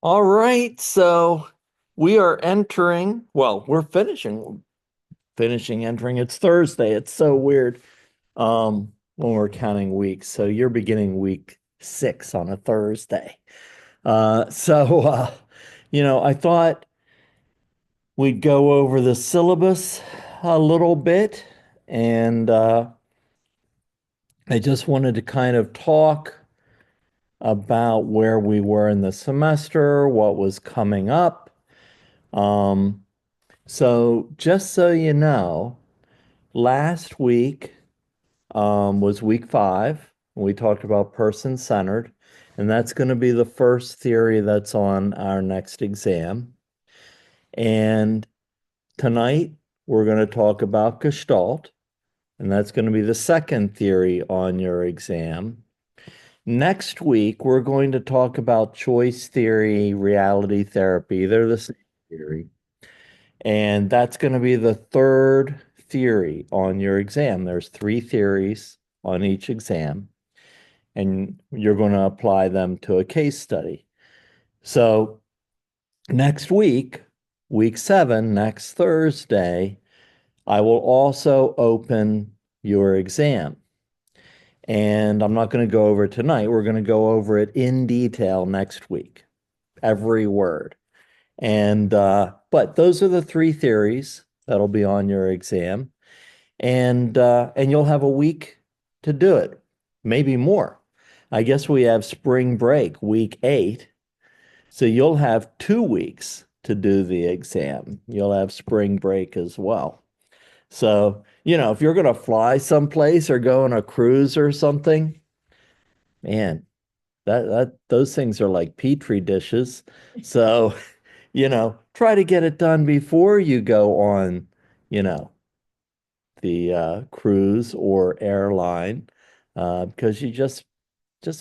All right, so we are we're finishing entering. It's Thursday. It's so weird when we're counting weeks. So you're beginning week 6 on a Thursday. So I thought we'd go over the syllabus a little bit and I just wanted to kind of talk about where we were in the semester, what was coming up. Um, So just so you know, last week was week 5. We talked about person-centered, and that's going to be the first theory that's on our next exam. And tonight we're going to talk about Gestalt, and that's going to be the second theory on your exam. Next week, we're going to talk about choice theory, reality therapy. They're the same theory. And that's going to be the third theory on your exam. There's 3 theories on each exam, and you're going to apply them to a case study. So next week, week 7, next Thursday, I will also open your exam. And I'm not going to go over it tonight. We're going to go over it in detail next week, every word. And but those are the 3 theories that'll be on your exam. And you'll have a week to do it, maybe more. I guess we have spring break, week 8. So you'll have 2 weeks to do the exam. You'll have spring break as well. So, if you're going to fly someplace or go on a cruise or something, man, that those things are like petri dishes. So, try to get it done before you go on, you know, the cruise or airline, because you just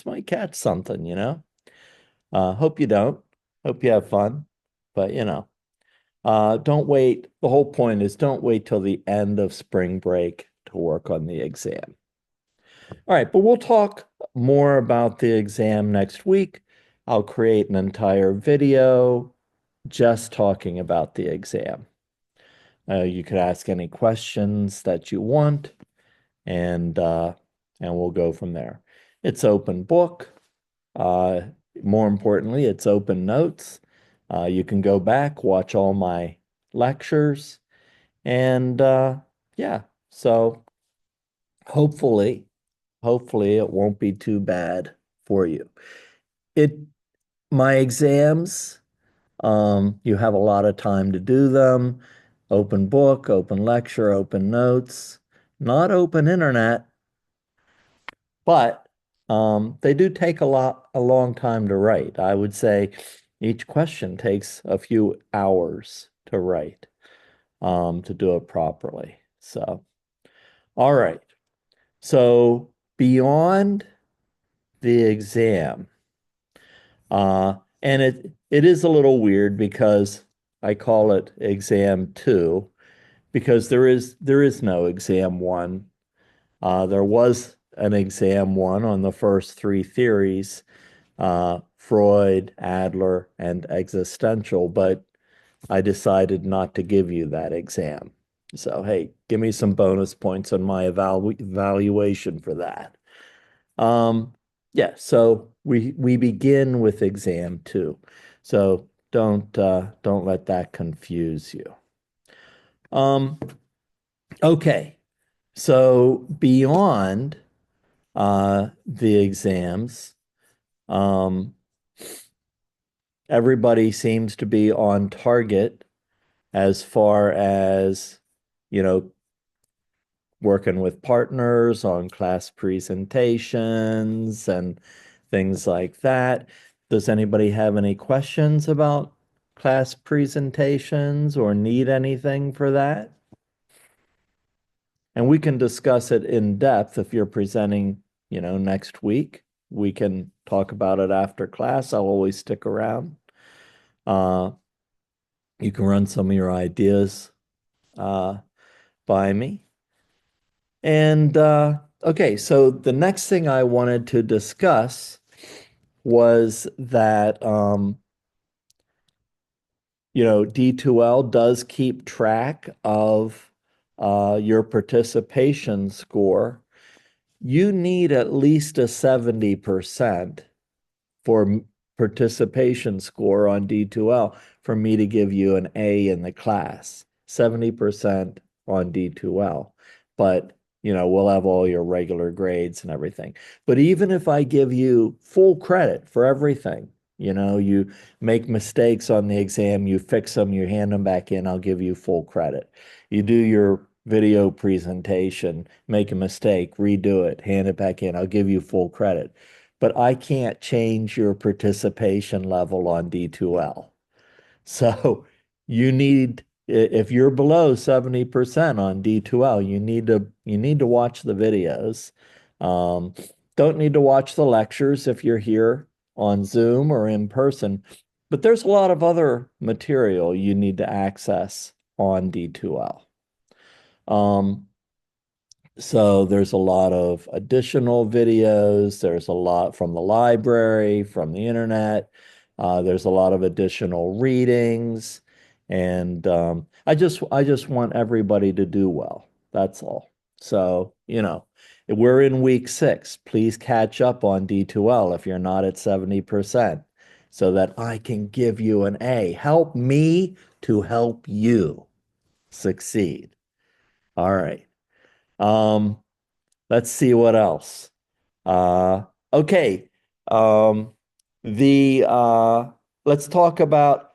might catch something. Hope you don't. Hope you have fun, but don't wait. The whole point is don't wait till the end of spring break to work on the exam. All right, but we'll talk more about the exam next week. I'll create an entire video just talking about the exam. You could ask any questions that you want, and we'll go from there. It's open book. Uh, More importantly, it's open notes. You can go back, watch all my lectures, and yeah. So hopefully, hopefully it won't be too bad for you. It My exams, you have a lot of time to do them. Open book, open lecture, open notes, not open internet, but they do take a long time to write. I would say each question takes a few hours to write, to do it properly. So, all right. So beyond the exam, and it is a little weird because I call it exam 2 because there is no exam 1. There was an exam 1 on the first 3 theories, Freud, Adler, and existential, but I decided not to give you that exam. So, hey, give me some bonus points on my evaluation for that. Um, yeah, so we begin with exam 2. So don't let that confuse you. Um, okay. So beyond the exams, um, everybody seems to be on target as far as, you know, working with partners on class presentations and things like that. Does anybody have any questions about class presentations or need anything for that? And we can discuss it in depth if you're presenting, next week. We can talk about it after class. I'll always stick around. Uh, you can run some of your ideas uh, by me. And okay, so the next thing I wanted to discuss was that D2L does keep track of your participation score. You need at least a 70% for participation score on D2L for me to give you an A in the class, 70% on D2L. But, we'll have all your regular grades and everything. But even if I give you full credit for everything, you make mistakes on the exam, you fix them, you hand them back in, I'll give you full credit. You do your video presentation, make a mistake, redo it, hand it back in, I'll give you full credit, but I can't change your participation level on D2L. So if you're below 70% on D2L, you need to watch the videos. Um, don't need to watch the lectures if you're here on Zoom or in person, but there's a lot of other material you need to access on D2L. Um, so there's a lot of additional videos. There's a lot from the library, from the internet. There's a lot of additional readings, and I just want everybody to do well. That's all. So, we're in week 6. Please catch up on D2L if you're not at 70%, so that I can give you an A. Help me to help you succeed. All right. Um, Let's see what else. Uh, okay. Um, the let's talk about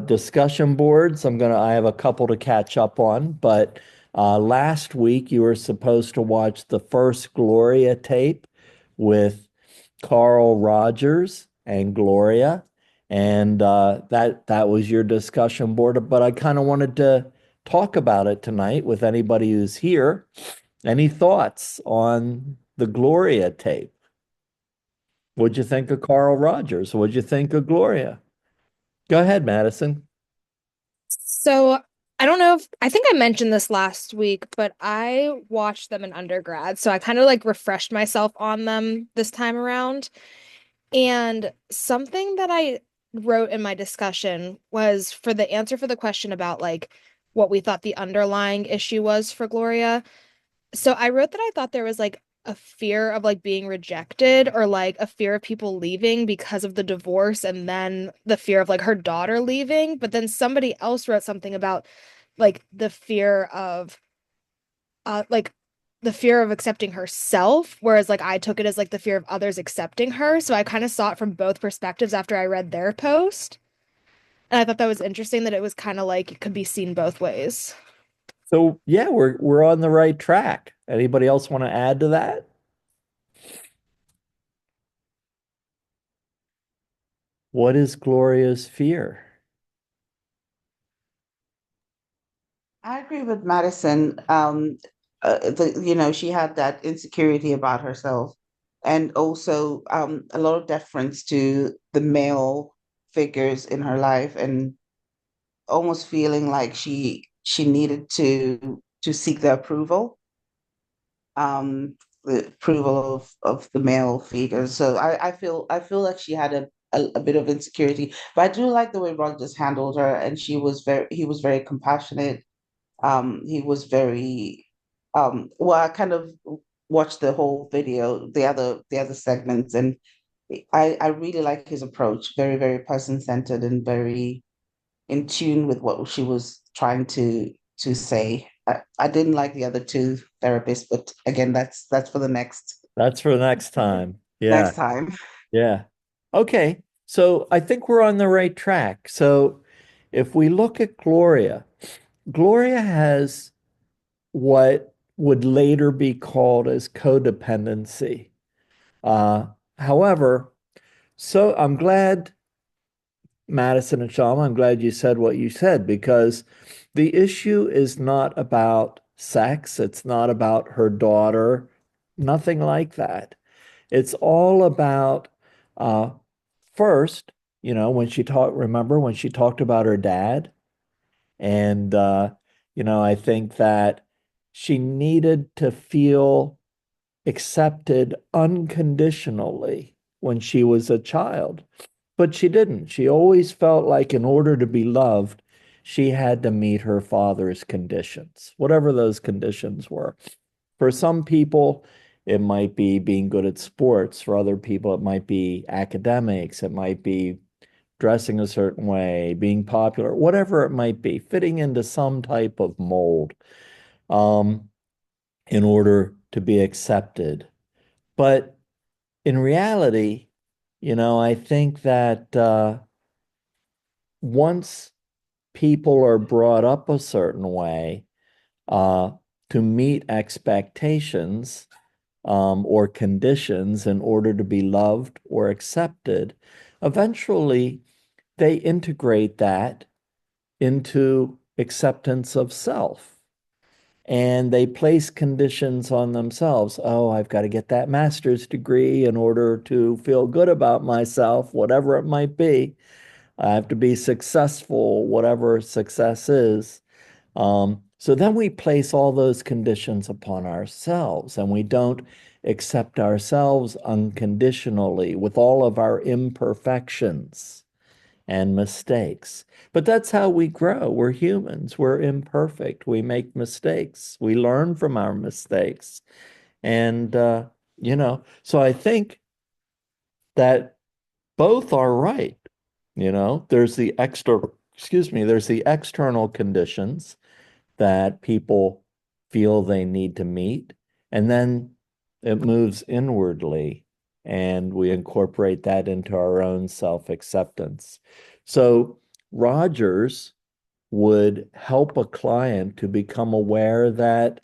discussion boards. I have a couple to catch up on, but last week you were supposed to watch the first Gloria tape with Carl Rogers and Gloria, and that was your discussion board. But I kind of wanted to talk about it tonight with anybody who's here. Any thoughts on the Gloria tape? What'd you think of Carl Rogers? What'd you think of Gloria? Go ahead, Madison. So I don't know if I think I mentioned this last week, but I watched them in undergrad. So I kind of like refreshed myself on them this time around. And something that I wrote in my discussion was for the answer for the question about like what we thought the underlying issue was for Gloria. So I wrote that I thought there was like a fear of like being rejected or like a fear of people leaving because of the divorce and then the fear of like her daughter leaving. But then somebody else wrote something about like like the fear of accepting herself, whereas like I took it as like the fear of others accepting her. So I kind of saw it from both perspectives after I read their post. And I thought that was interesting that it was kind of like it could be seen both ways. So yeah, we're on the right track. Anybody else want to add to that? What is Gloria's fear? I agree with Madison. She had that insecurity about herself, and also a lot of deference to the male figures in her life, and almost feeling like she needed to seek the um, approval of the male figures. So I feel like she had a bit of insecurity, but I do like the way Rogers handled her, and he was very compassionate. He was very well, I kind of watched the whole video, the other segments, and I really like his approach. Very, very person-centered and very in tune with what she was trying to say. I didn't like the other two therapists, but again, that's for the That's for next time. Yeah, next time. yeah. Okay. So I think we're on the right track. So if we look at Gloria, Gloria has what would later be called as codependency. Uh, However, so I'm glad, Madison and Shama, I'm glad you said what you said because the issue is not about sex. It's not about her daughter, nothing like that. It's all about, uh, first, remember when she talked about her dad? And, I think that she needed to feel accepted unconditionally when she was a child. but she didn't. She always felt like in order to be loved, she had to meet her father's conditions, whatever those conditions were. For some people, it might be being good at sports. For other people, it might be academics. It might be dressing a certain way, being popular, whatever it might be, fitting into some type of mold um, in order to be accepted. But in reality, I think that once people are brought up a certain way uh, to meet expectations or conditions in order to be loved or accepted, eventually they integrate that into acceptance of self. And they place conditions on themselves. Oh, I've got to get that master's degree in order to feel good about myself, whatever it might be. I have to be successful, whatever success is. So then we place all those conditions upon ourselves and we don't accept ourselves unconditionally with all of our imperfections and mistakes. But that's how we grow. We're humans. We're imperfect. We make mistakes. We learn from our mistakes. And, so I think that both are right. There's the there's the external conditions that people feel they need to meet. And then it moves inwardly, and we incorporate that into our own self-acceptance. So Rogers would help a client to become aware that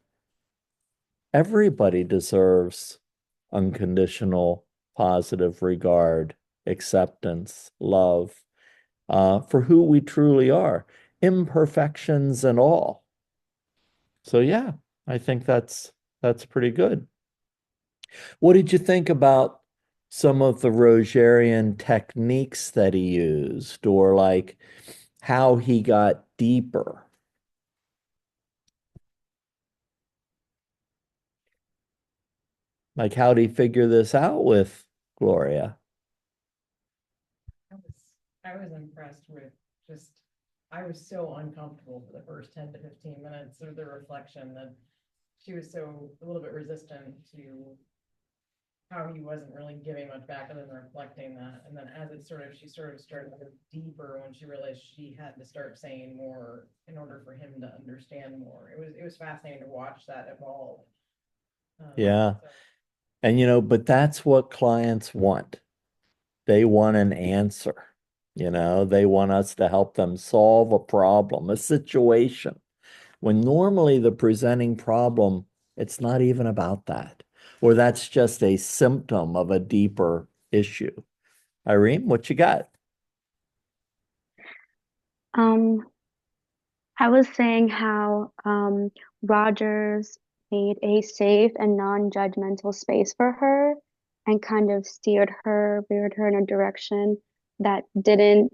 everybody deserves unconditional positive regard, acceptance, love, for who we truly are, imperfections and all. So yeah, I think that's pretty good. What did you think about some of the Rogerian techniques that he used, or like how he got deeper? Like how did he figure this out with Gloria? I was I was impressed with just I was so uncomfortable for the first 10 to 15 minutes of the reflection that she was so a little bit resistant to how he wasn't really giving much back other than reflecting that. And then as she sort of started to go deeper when she realized she had to start saying more in order for him to understand more. It was fascinating to watch that evolve. Yeah. So And but that's what clients want. They want an answer. They want us to help them solve a problem, a situation. When normally the presenting problem, it's not even about that, or that's just a symptom of a deeper issue. Irene, what you got? Um, I was saying how Rogers made a safe and non-judgmental space for her and kind of veered her in a direction that didn't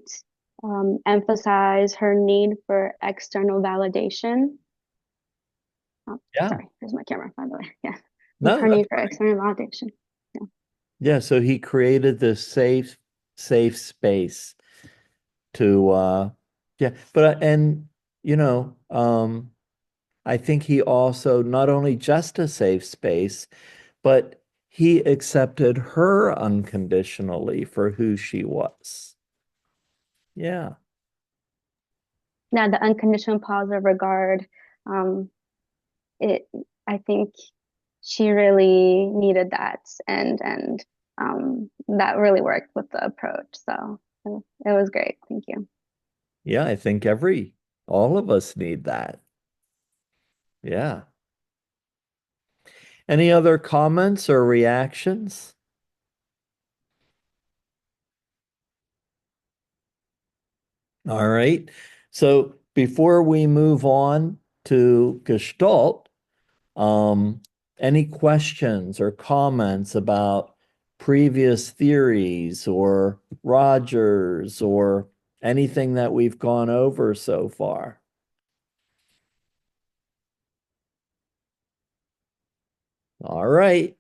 emphasize her need for external validation. Oh, Yeah. sorry, here's my camera, by the way. Yeah, No, her that's need for fine. external validation. Yeah. Yeah, so he created this safe space to yeah, but and you know, I think he also not only just a safe space, but he accepted her unconditionally for who she was. Yeah. Now, the unconditional positive regard, um, it I think she really needed that and that really worked with the approach. So it was great. Thank you. Yeah, I think all of us need that. Yeah. Any other comments or reactions? All right. So before we move on to Gestalt, um, any questions or comments about previous theories or Rogers or anything that we've gone over so far? All right.